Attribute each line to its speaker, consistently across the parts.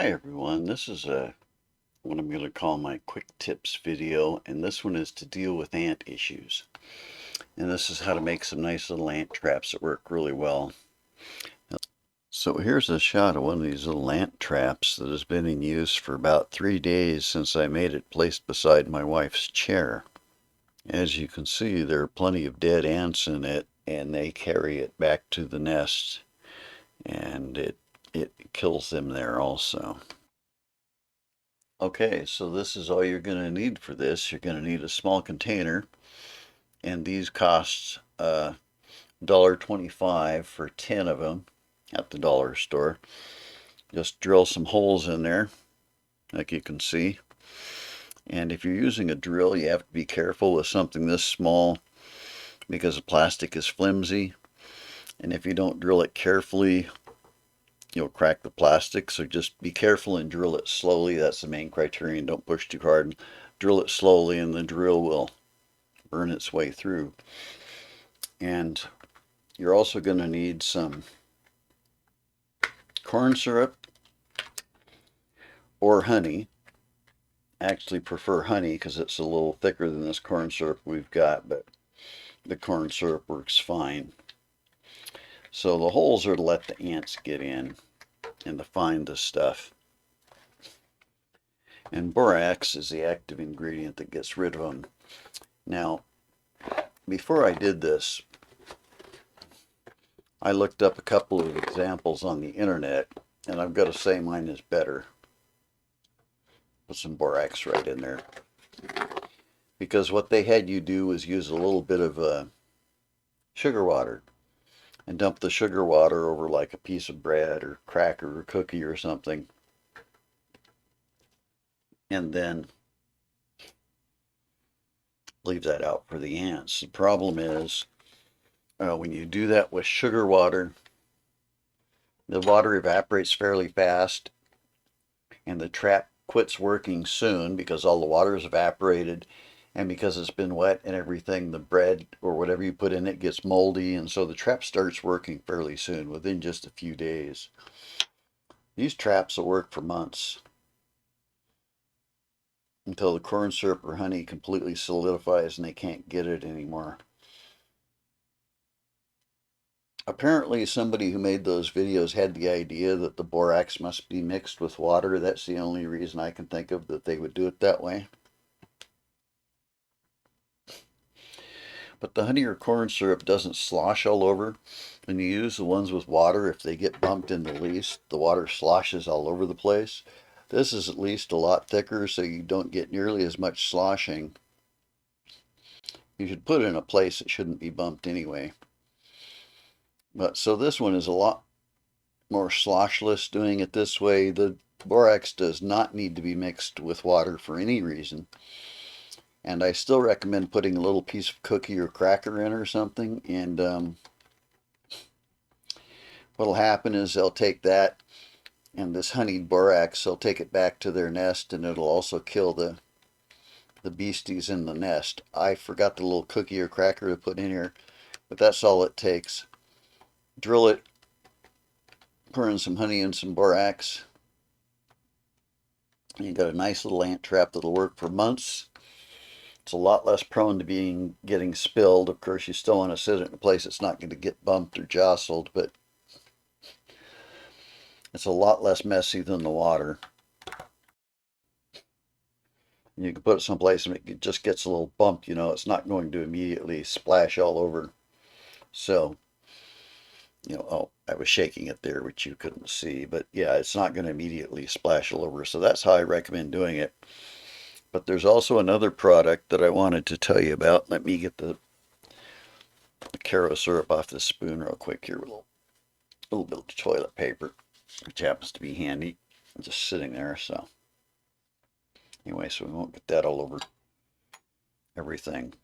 Speaker 1: Hi everyone, this is what I'm going to call my quick tips video, and this one is to deal with ant issues. And this is how to make some nice little ant traps that work really well. So here's a shot of one of these little ant traps that has been in use for about 3 days since I made it placed beside my wife's chair. As you can see, there are plenty of dead ants in it, and they carry it back to the nest, and it kills them there also. Okay, so this is all you're going to need for this. You're going to need a small container, and these cost $1.25 for 10 of them at the dollar store. Just drill some holes in there, like you can see. And if you're using a drill, you have to be careful with something this small because the plastic is flimsy. And if you don't drill it carefully, you'll crack the plastic. So just be careful and drill it slowly. That's the main criterion. Don't push too hard. Drill it slowly, and the drill will burn its way through. And you're also going to need some corn syrup or honey. I actually prefer honey because it's a little thicker than this corn syrup we've got, but the corn syrup works fine. So the holes are to let the ants get in and to find the stuff. And borax is the active ingredient that gets rid of them. Now, before I did this, I looked up a couple of examples on the internet, and I've got to say mine is better. Put some borax right in there. Because what they had you do was use a little bit of sugar water and dump the sugar water over like a piece of bread or cracker or cookie or something. And then leave that out for the ants. The problem is when you do that with sugar water, the water evaporates fairly fast and the trap quits working soon because all the water is evaporated, and because it's been wet and everything, the bread or whatever you put in it gets moldy, and so the trap starts working fairly soon, within just a few days. These traps will work for months until the corn syrup or honey completely solidifies and they can't get it anymore. Apparently somebody who made those videos had the idea that the borax must be mixed with water. That's the only reason I can think of that they would do it that way. But the honey or corn syrup doesn't slosh all over. When you use the ones with water, if they get bumped in the least, the water sloshes all over the place. This is at least a lot thicker, so you don't get nearly as much sloshing. You should put it in a place that shouldn't be bumped anyway. But so this one is a lot more sloshless doing it this way. The borax does not need to be mixed with water for any reason. And I still recommend putting a little piece of cookie or cracker in or something. And what'll happen is they'll take that and this honeyed borax, they'll take it back to their nest, and it'll also kill the beasties in the nest. I forgot the little cookie or cracker to put in here, but that's all it takes. Drill it, pour in some honey and some borax, and you got a nice little ant trap that'll work for months. It's a lot less prone to getting spilled. Of course, you still want to sit it in a place that's not going to get bumped or jostled, but it's a lot less messy than the water. You can put it someplace and it just gets a little bumped, it's not going to immediately splash all over. So, oh, I was shaking it there, which you couldn't see, but yeah, it's not going to immediately splash all over. So that's how I recommend doing it. But there's also another product that I wanted to tell you about. Let me get the Caro syrup off the spoon real quick here with a little bit of toilet paper, which happens to be handy. Just sitting there, so anyway, so we won't get that all over everything.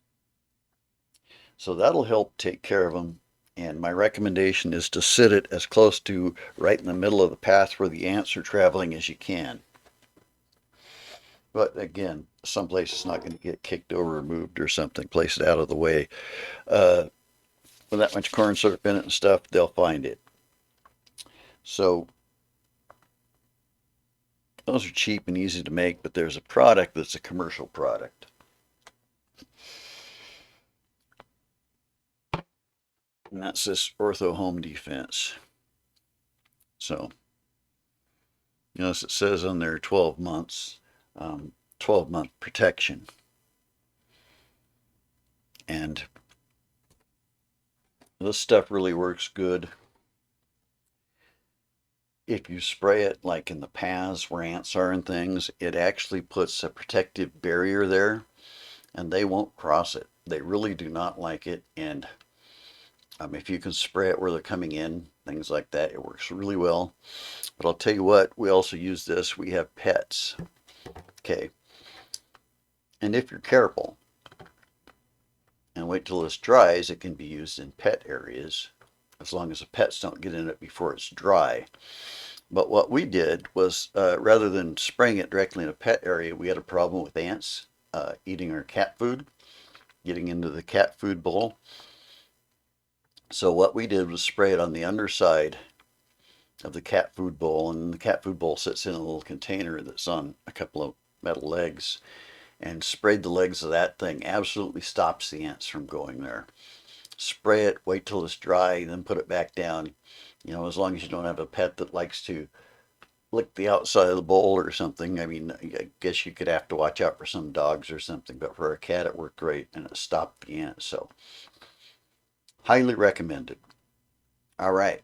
Speaker 1: So that'll help take care of them. And my recommendation is to sit it as close to right in the middle of the path where the ants are traveling as you can. But again, someplace it's not going to get kicked over or moved or something. Place it out of the way. With that much corn syrup in it and stuff, they'll find it. So Those are cheap and easy to make, but there's a product that's a commercial product. And that's this Ortho Home Defense. So, as it says on there, 12 months, 12-month protection. And this stuff really works good if you spray it like in the paths where ants are and things. It actually puts a protective barrier there and they won't cross it. They really do not like it. And if you can spray it where they're coming in, things like that, it works really well. But I'll tell you what, we also use this. We have pets. Okay. And if you're careful and wait till this dries, it can be used in pet areas as long as the pets don't get in it before it's dry. But what we did was rather than spraying it directly in a pet area, we had a problem with ants eating our cat food, getting into the cat food bowl. So what we did was spray it on the underside of the cat food bowl, and the cat food bowl sits in a little container that's on a couple of metal legs, and sprayed the legs of that thing. Absolutely stops the ants from going there. Spray it, wait till it's dry, then put it back down. As long as you don't have a pet that likes to lick the outside of the bowl or something. I mean, I guess you could have to watch out for some dogs or something, but for a cat it worked great and it stopped the ants. So highly recommended. All right.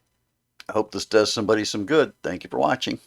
Speaker 1: I hope this does somebody some good. Thank you for watching.